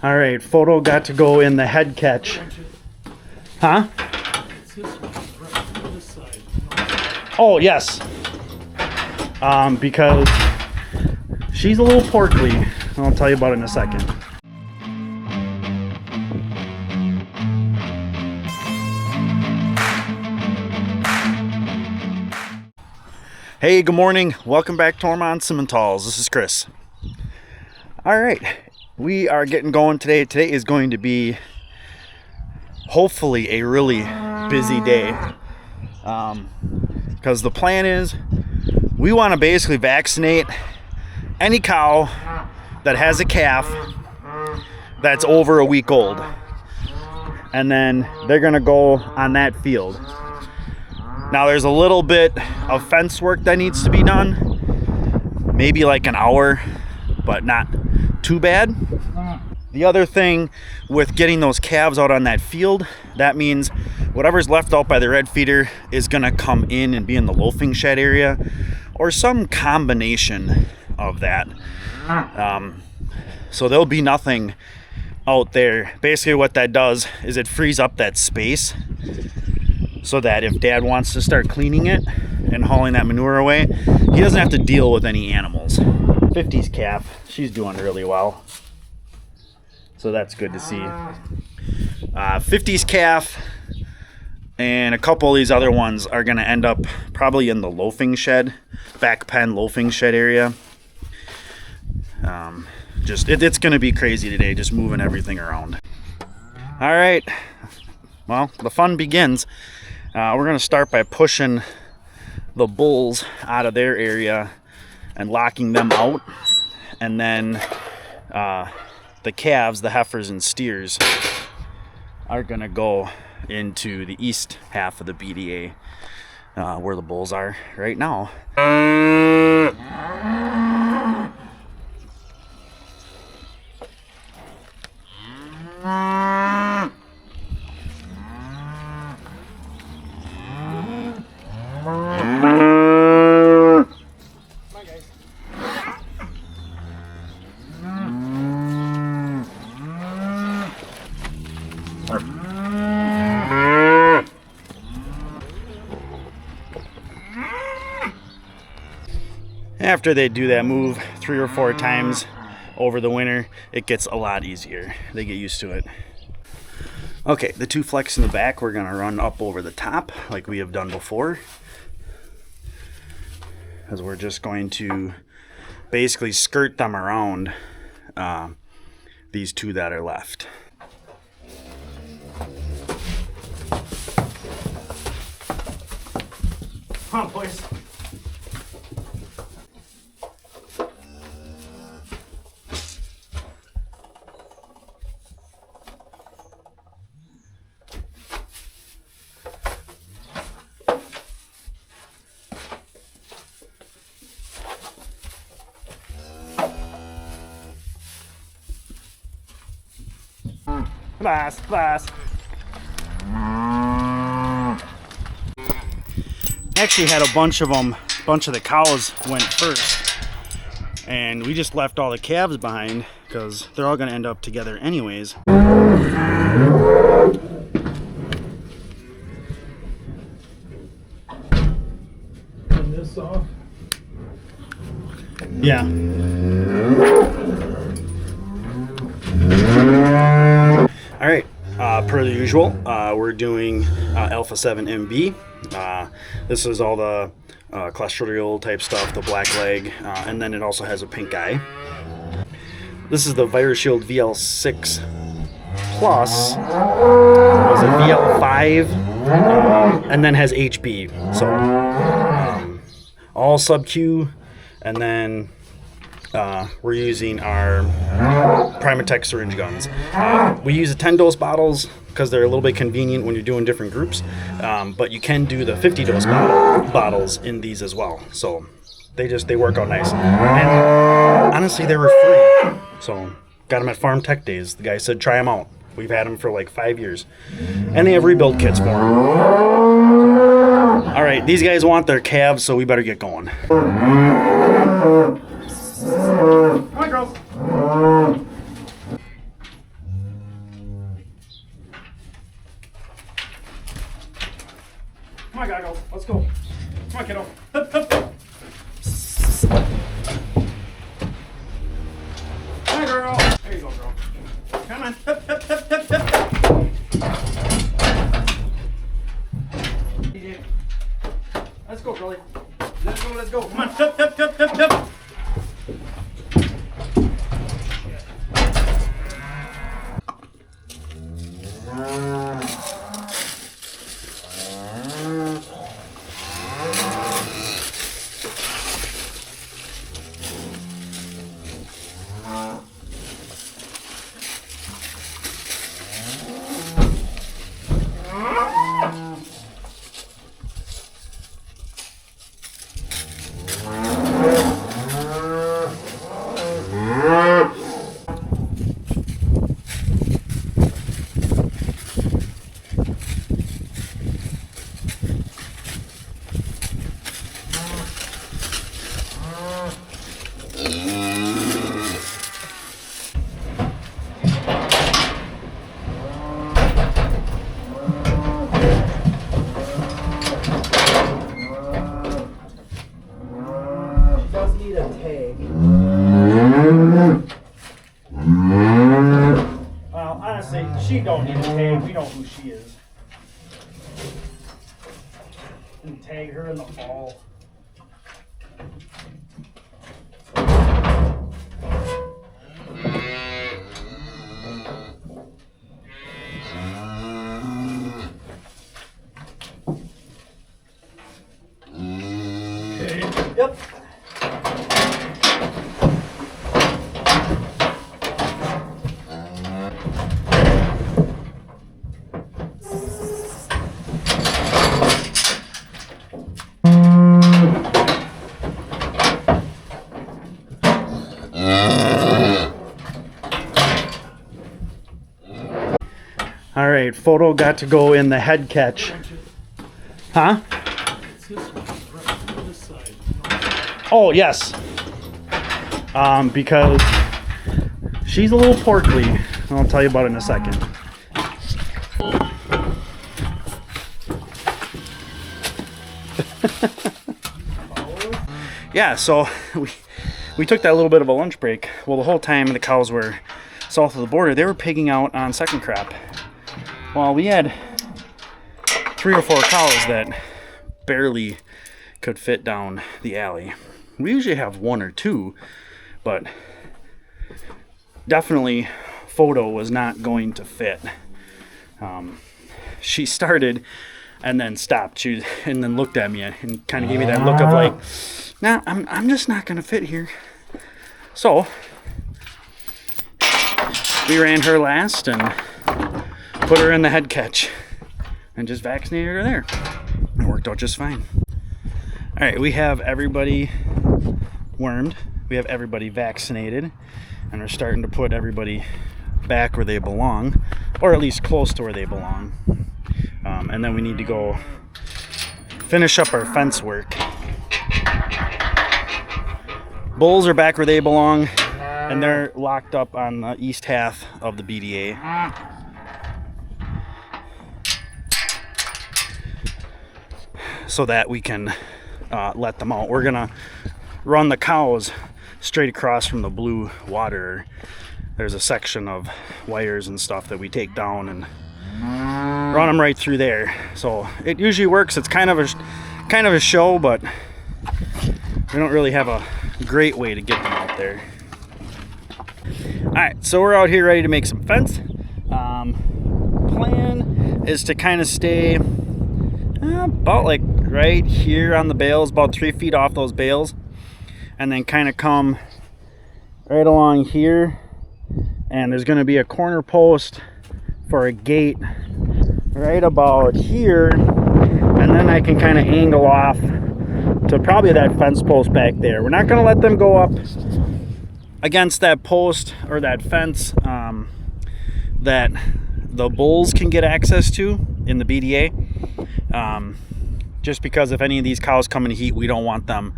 All right, photo got to go in the head catch. Huh? Oh, yes. Because she's a little porkly. I'll tell you about it in a second. Hey, good morning. Welcome back to Ohrmundt Simmentals. This is Chris. All right, we are getting going today. Today is going to be hopefully a really busy day. Because the plan is we want to basically vaccinate any cow that has a calf that's over a week old. And then they're going to go on that field. Now there's a little bit of fence work that needs to be done, maybe like an hour, but not too bad. The other thing with getting those calves out on that field, that means whatever's left out by the red feeder is gonna come in and be in the loafing shed area or some combination of that. So there'll be nothing out there. Basically what that does is it frees up that space so that if Dad wants to start cleaning it and hauling that manure away, he doesn't have to deal with any animals. 50's calf, she's doing really well. So that's good to see. 50's calf and a couple of these other ones are gonna end up probably in the loafing shed, back pen loafing shed area. It's gonna be crazy today, just moving everything around. All right, well, the fun begins. We're going to start by pushing the bulls out of their area and locking them out. And then the calves, the heifers and steers, are going to go into the east half of the BDA where the bulls are right now. After they do that move 3 or 4 times over the winter, it gets a lot easier. They get used to it. Okay, the 2 flecks in the back, we're gonna run up over the top like we have done before. Because we're just going to basically skirt them around these 2 that are left. Come on, boys. Class. Actually had a bunch of the cows went first. And we just left all the calves behind because they're all gonna end up together anyways. Turn this off. Yeah. All right, per the usual, we're doing Alpha 7 MB. This is all the cholesterol type stuff, the black leg, and then it also has a pink eye. This is the ViraShield VL6 Plus. Was it VL5? And then has HB. So all sub-Q, and then we're using our Primatech syringe guns. We use the 10-dose bottles because they're a little bit convenient when you're doing different groups, but you can do the 50-dose bottles in these as well. So they work out nice. And honestly, they were free. So got them at Farm Tech Days. The guy said try them out. We've had them for like 5 years. And they have rebuild kits for them. All right, these guys want their calves, so we better get going. Come on, girls. Come on, Goggles. Let's go. Come on, kiddo. Hup, hup. Come on, girl. There you go, girl. Come on. Hup, hup, hup, hup, hup. Let's go, girlie. Let's go, let's go. Come on. Hup, hup, hup, hup, hup. Well, honestly, she don't need a tag. We know who she is. And tag her in the fall. Okay. Yep. All right, photo got to go in the head catch. Huh? Oh, yes. Because she's a little porkly. I'll tell you about it in a second. Yeah, so we took that little bit of a lunch break. Well, the whole time the cows were south of the border, they were pigging out on second crop. Well, we had 3 or 4 cows that barely could fit down the alley. We usually have 1 or 2, but definitely photo was not going to fit. She started and then stopped, and then looked at me and kind of gave me that look of like, nah, I'm just not going to fit here. So we ran her last and put her in the head catch and just vaccinated her there. It worked out just fine. All right, we have everybody wormed. We have everybody vaccinated, and we're starting to put everybody back where they belong, or at least close to where they belong. And then we need to go finish up our fence work. Bulls are back where they belong, and they're locked up on the east half of the BDA. So that we can let them out. We're gonna run the cows straight across from the blue water. There's a section of wires and stuff that we take down and run them right through there. So it usually works. It's kind of a show, but we don't really have a great way to get them out there. All right, so we're out here ready to make some fence. Plan is to kind of stay about like right here on the bales, about 3 feet off those bales, and then kind of come right along here, and there's going to be a corner post for a gate right about here, and then I can kind of angle off to probably that fence post back there. We're not going to let them go up against that post or that fence that the bulls can get access to in the BDA. Just because if any of these cows come in heat, we don't want them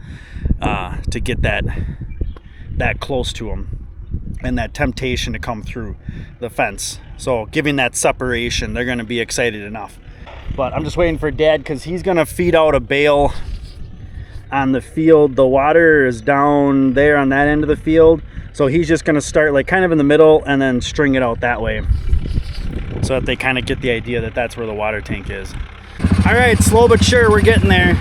to get that close to them and that temptation to come through the fence. So giving that separation, they're going to be excited enough. But I'm just waiting for Dad because he's gonna feed out a bale on the field. The water is down there on that end of the field, so he's just gonna start like kind of in the middle and then string it out that way, so that they kind of get the idea that that's where the water tank is. All right, slow but sure, we're getting there.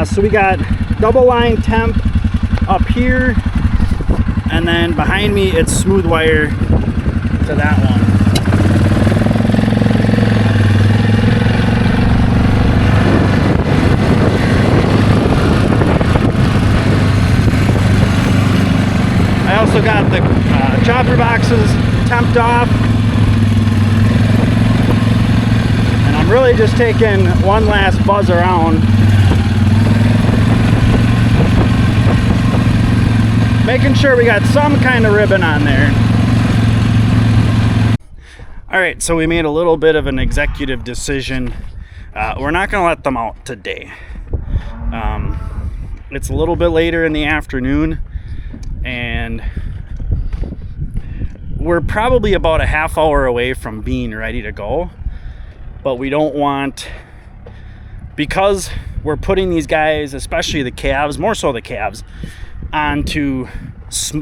So we got double line temp up here, and then behind me it's smooth wire to that one. I also got the chopper boxes temped off, and I'm really just taking one last buzz around, making sure we got some kind of ribbon on there. All right, so we made a little bit of an executive decision. We're not gonna let them out today. It's a little bit later in the afternoon, and we're probably about a half hour away from being ready to go. But we don't want, because we're putting these guys, especially the calves, more so the calves, onto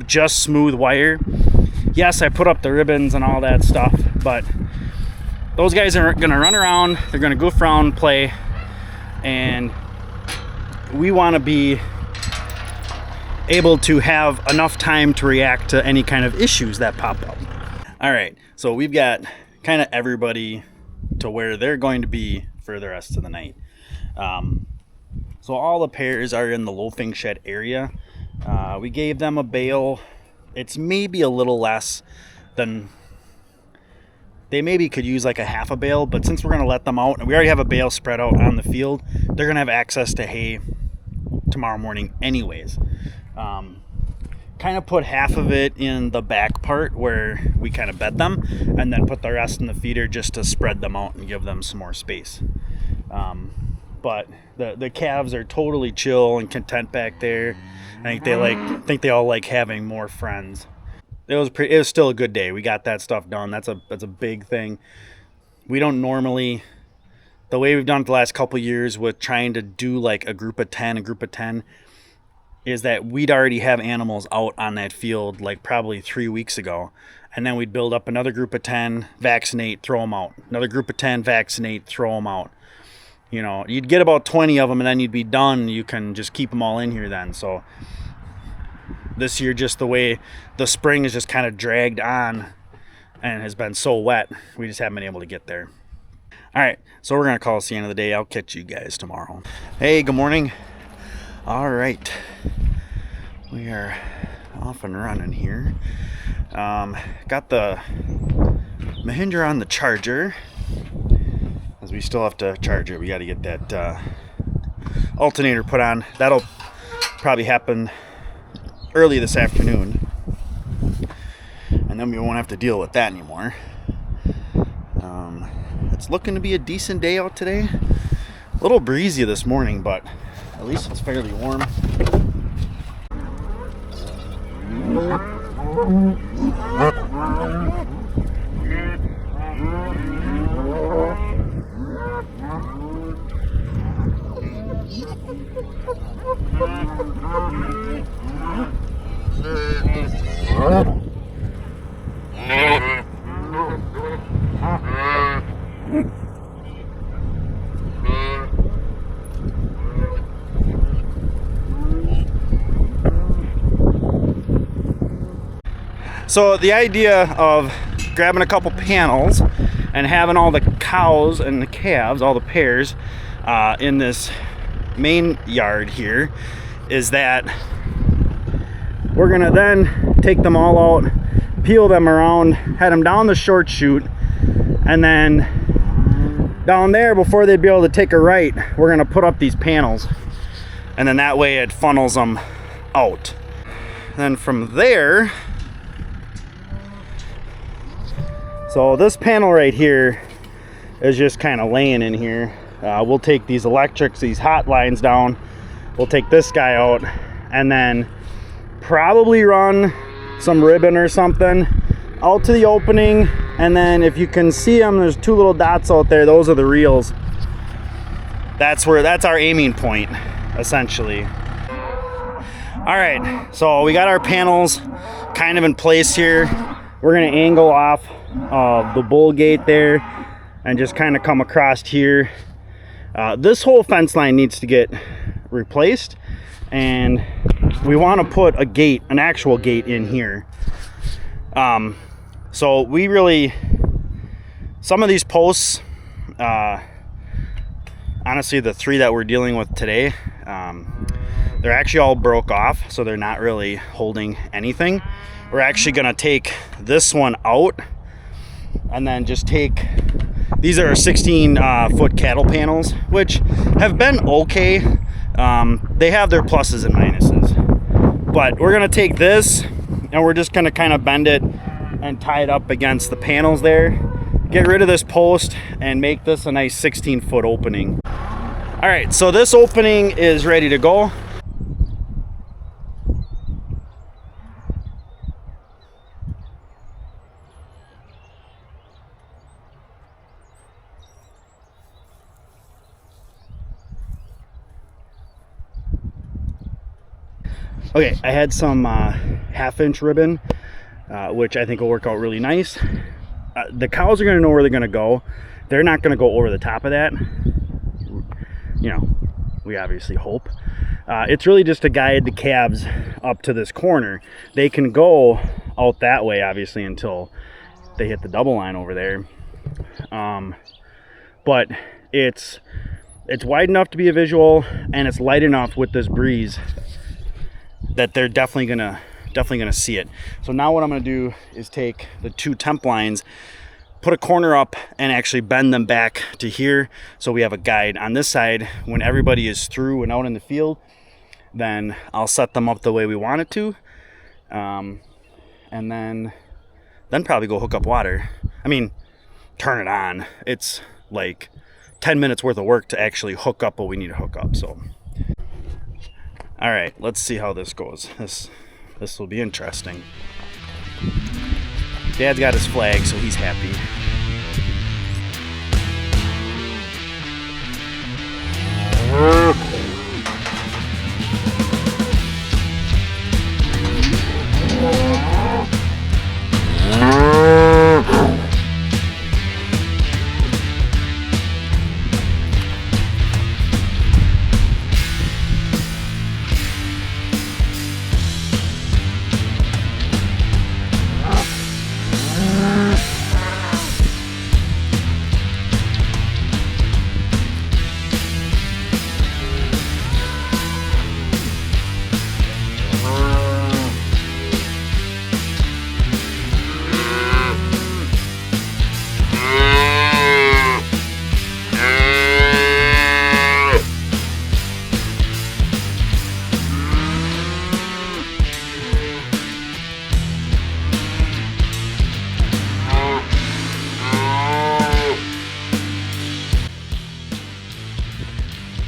just smooth wire. Yes, I put up the ribbons and all that stuff, but those guys are gonna run around, they're gonna goof around, play, and we wanna be able to have enough time to react to any kind of issues that pop up. All right, so we've got kind of everybody to where they're going to be for the rest of the night. So all the pairs are in the loafing shed area. We gave them a bale. It's maybe a little less than, they maybe could use like a half a bale, but since we're gonna let them out and we already have a bale spread out on the field, they're gonna have access to hay tomorrow morning anyways. Kind of put half of it in the back part where we kind of bed them, and then put the rest in the feeder just to spread them out and give them some more space. But the calves are totally chill and content back there. I think they all like having more friends. It was still a good day. We got that stuff done. That's a big thing. We don't normally, the way we've done it the last couple of years with trying to do like a group of 10, is that we'd already have animals out on that field like probably 3 weeks ago. And then we'd build up another group of 10, vaccinate, throw them out. Another group of 10, vaccinate, throw them out. You know, you'd get about 20 of them and then you'd be done. You can just keep them all in here then. So this year, just the way the spring is just kind of dragged on and has been so wet, we just haven't been able to get there. All right, so we're gonna call this the end of the day. I'll catch you guys tomorrow. Hey, good morning. All right, we are off and running here. Got the Mahindra on the charger, as we still have to charge it. We got to get that alternator put on. That'll probably happen early this afternoon, and then we won't have to deal with that anymore. It's looking to be a decent day out today. A little breezy this morning, but at least it's fairly warm. So the idea of grabbing a couple panels and having all the cows and the calves, all the pairs, in this main yard here, is that we're gonna then take them all out, peel them around, head them down the short chute, and then down there, before they'd be able to take a right, we're gonna put up these panels, and then that way it funnels them out. Then from there, so this panel right here is just kind of laying in here. We'll take these electrics, these hot lines down. We'll take this guy out and then probably run some ribbon or something out to the opening. And then if you can see them, there's two little dots out there. Those are the reels. that's our aiming point, essentially. All right, so we got our panels kind of in place here. We're gonna angle off the bull gate there and just kind of come across here. This whole fence line needs to get replaced, and we want to put a gate, an actual gate in here. So we really, some of these posts, honestly, the 3 that we're dealing with today, they're actually all broke off, so they're not really holding anything. We're actually gonna take this one out and then just take, these are 16 foot cattle panels, which have been okay. They have their pluses and minuses, but we're gonna take this and we're just gonna kind of bend it and tie it up against the panels there, get rid of this post and make this a nice 16 foot opening. All right, so this opening is ready to go. Okay, I had some 1/2 inch ribbon, which I think will work out really nice. The cows are gonna know where they're gonna go. They're not gonna go over the top of that. You know, we obviously hope. It's really just to guide the calves up to this corner. They can go out that way, obviously, until they hit the double line over there. But it's wide enough to be a visual, and it's light enough with this breeze that they're definitely gonna see it. So now what I'm gonna do is take the 2 temp lines, put a corner up, and actually bend them back to here, so we have a guide on this side. When everybody is through and out in the field, then I'll set them up the way we want it to, and then probably go hook up water. I mean, turn it on. It's like 10 minutes worth of work to actually hook up what we need to hook up. So all right, let's see how this goes. This will be interesting. Dad's got his flag, so he's happy.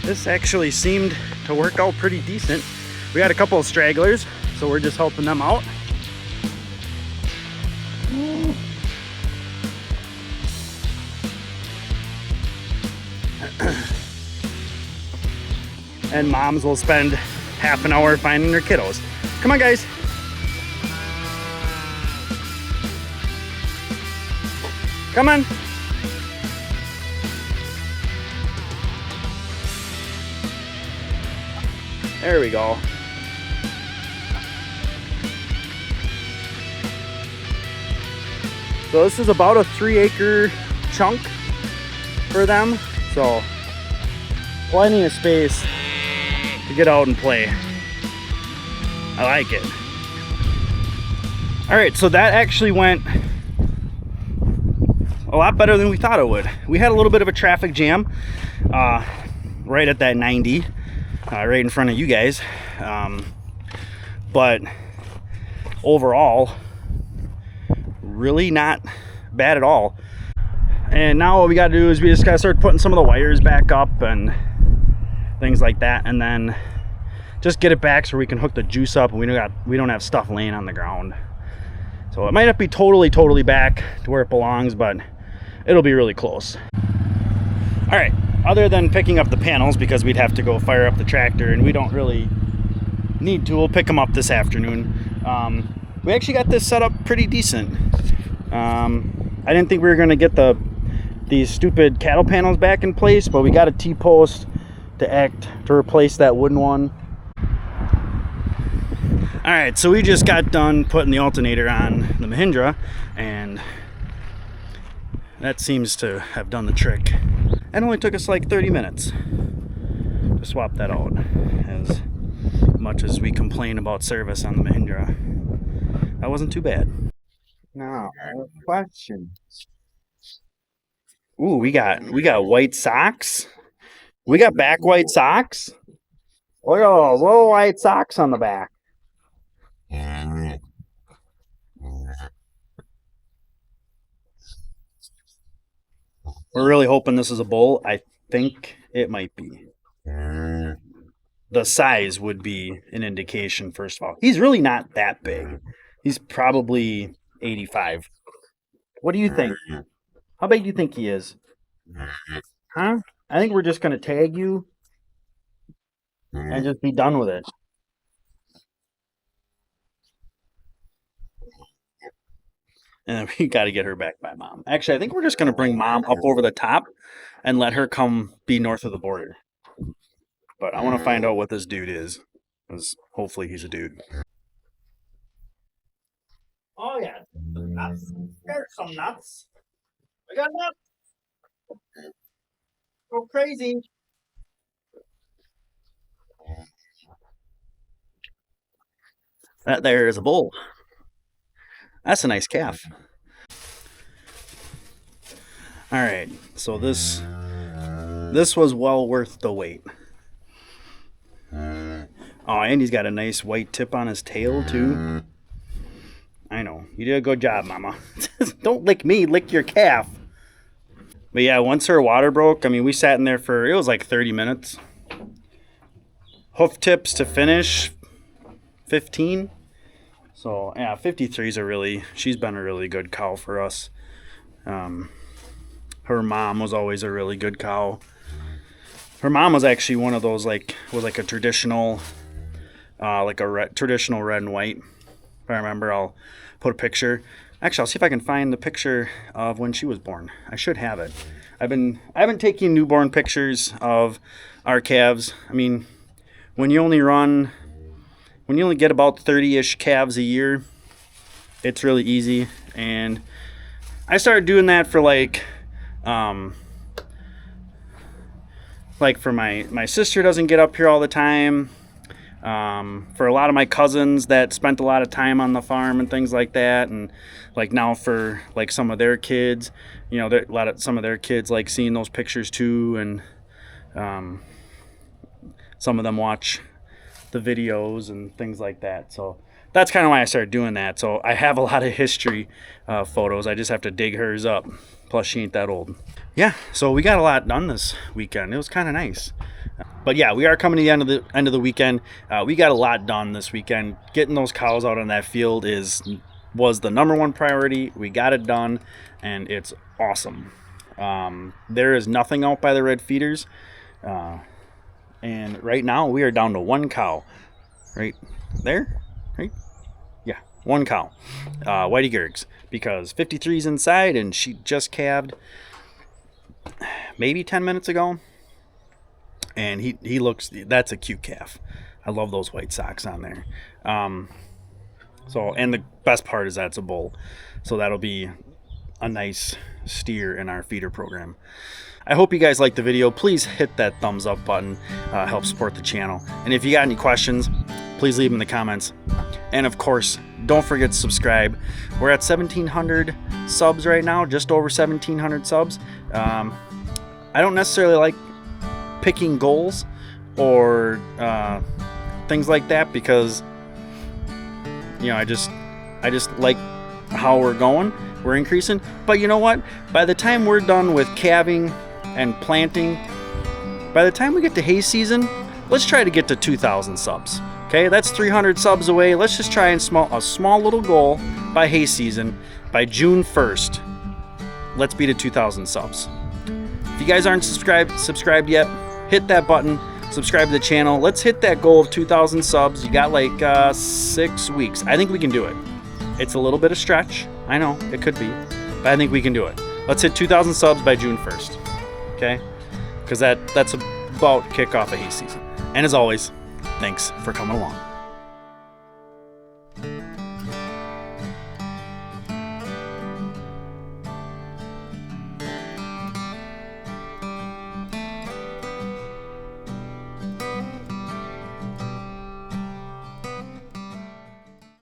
This actually seemed to work out pretty decent. We had a couple of stragglers, so we're just helping them out. And moms will spend half an hour finding their kiddos. Come on, guys. Come on. There we go. So this is about a 3-acre chunk for them. So plenty of space to get out and play. I like it. All right, so that actually went a lot better than we thought it would. We had a little bit of a traffic jam right at that 90. Right in front of you guys, but overall really not bad at all. And now what we got to do is we just got to start putting some of the wires back up and things like that, and then just get it back so we can hook the juice up and we don't have stuff laying on the ground. So it might not be totally back to where it belongs, but it'll be really close. All right, other than picking up the panels, because we'd have to go fire up the tractor, and we don't really need to. We'll pick them up this afternoon. We actually got this set up pretty decent. I didn't think we were going to get these stupid cattle panels back in place, but we got a T-post to replace that wooden one. All right, so we just got done putting the alternator on the Mahindra, and that seems to have done the trick. It only took us like 30 minutes to swap that out, as much as we complain about service on the Mahindra. That wasn't too bad. Now, question. Ooh, we got white socks. We got back white socks. Look at those little white socks on the back. We're really hoping this is a bull. I think it might be. The size would be an indication, first of all. He's really not that big. He's probably 85. What do you think? How big do you think he is? Huh? I think we're just going to tag you and just be done with it. And we got to get her back by Mom. Actually, I think we're just going to bring Mom up over the top and let her come be north of the border. But I want to find out what this dude is, because hopefully he's a dude. Oh, yeah. Nuts. There's some nuts. We got nuts. Go crazy. That there is a bull. That's a nice calf. All right, so this was well worth the wait. Oh, and he's got a nice white tip on his tail too. I know, you did a good job, Mama. Don't lick me, lick your calf. But yeah, once her water broke, I mean, we sat in there for, it was like 30 minutes. Hoof tips to finish, 15. So yeah, 53's she's been a really good cow for us. Her mom was always a really good cow. Her mom was actually one of those was like a traditional, traditional red and white. If I remember, I'll put a picture. Actually, I'll see if I can find the picture of when she was born. I should have it. I've been taking newborn pictures of our calves. I mean, when you only get about 30-ish calves a year, it's really easy. And I started doing that for for my sister doesn't get up here all the time. For a lot of my cousins that spent a lot of time on the farm and things like that, and like now for like some of their kids, you know, some of their kids like seeing those pictures too, and some of them watch the videos and things like that. So that's kind of why I started doing that. So I have a lot of history photos. I just have to dig hers up. Plus, she ain't that old. Yeah, so we got a lot done this weekend. It was kind of nice. But yeah, we are coming to the end of the weekend. We got a lot done this weekend. Getting those cows out on that field was the number one priority. We got it done, and it's awesome. There is nothing out by the red feeders. And right now we are down to one cow. Right there? Right? Yeah, one cow. Whitey Gergs. Because 53's inside, and she just calved maybe 10 minutes ago. And he looks, that's a cute calf. I love those white socks on there. And the best part is that it's a bull. So that'll be a nice steer in our feeder program. I hope you guys liked the video. Please hit that thumbs up button. Help support the channel. And if you got any questions, please leave them in the comments. And of course, don't forget to subscribe. We're at 1,700 subs right now, just over 1,700 subs. I don't necessarily like picking goals or things like that, because you know, I just like how we're going. We're increasing. But you know what? By the time we're done with calving and planting, by the time we get to hay season, let's try to get to 2,000 subs. Okay, that's 300 subs away. Let's just try and a small little goal by hay season. By June 1st, let's beat 2,000 subs. If you you guys aren't subscribed yet, hit that button. Subscribe to the channel. Let's hit that goal of 2,000 subs. You got like 6 weeks. I think we can do it. It's a little bit of stretch. I know it could be, but I think we can do it. Let's hit 2,000 subs by June 1st. Okay? Because that's about kickoff of hay season. And as always, thanks for coming along.